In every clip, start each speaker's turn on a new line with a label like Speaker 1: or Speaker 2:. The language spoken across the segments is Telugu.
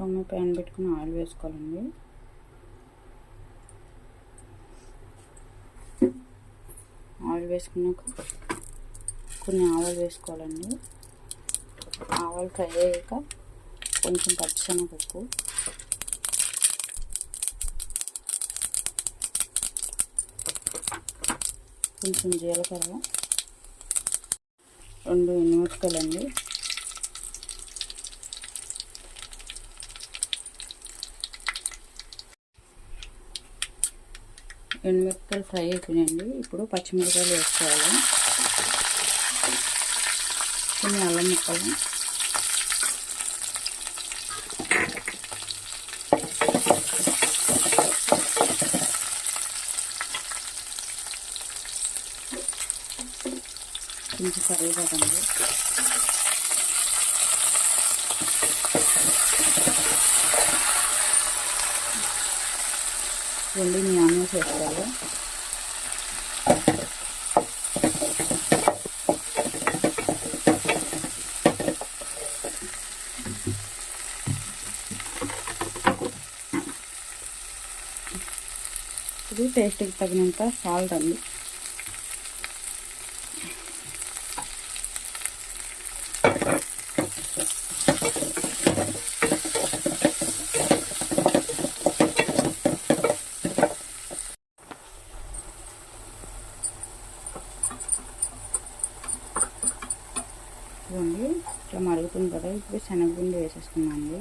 Speaker 1: స్టవ్ మీద ప్యాన్ పెట్టుకుని ఆయిల్ వేసుకోవాలండి. ఆయిల్ వేసుకున్నాక కొన్ని ఆవాలు వేసుకోవాలండి. ఆవాలు ఫ్రై అయ్యాక కొంచెం పచ్చిశనగపప్పు, కొంచెం జీలకర్ర, 2 ఎండుమిరపకాయలండి. ఎండుమిరపకాయలు ఫ్రై అయిపోయినాయండి. ఇప్పుడు పచ్చిమిరపకాయలు వేసుకోవాలి. కొన్ని అల్లం ముక్కలు, కొంచెం కరివేపాకండి, మీ ఆనియన్స్ వేసుకోవాలి. ఇది టేస్ట్కి తగినంత సాల్ట్ అండి. ఇదిగోండి ఇట్లా మరుగుతుంది కదా, ఇప్పుడు శనగపిండి వేసేసుకున్నామండి.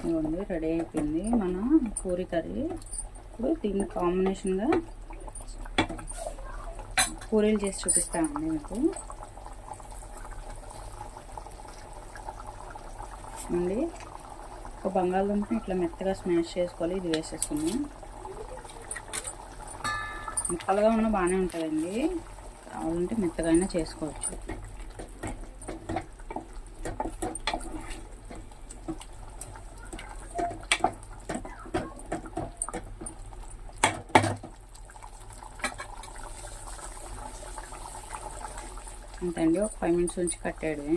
Speaker 1: ఇదిగోండి రెడీ అయిపోయింది మన పూరీ కర్రీ. ఇప్పుడు దీనికి కాంబినేషన్గా పూరీలు చేసి చూపిస్తానండి మీకు అండి. ఒక బంగాళదుంపని ఇట్లా మెత్తగా స్మాష్ చేసుకోవాలి. ఇది వేసేసుకుని ముక్కలుగా ఉన్న బాగానే ఉంటుందండి, కావాలంటే మెత్తగా అయినా చేసుకోవచ్చు. అంతే అండి, ఒక 5 మినిట్స్ ఉంచి కట్టేయడమే.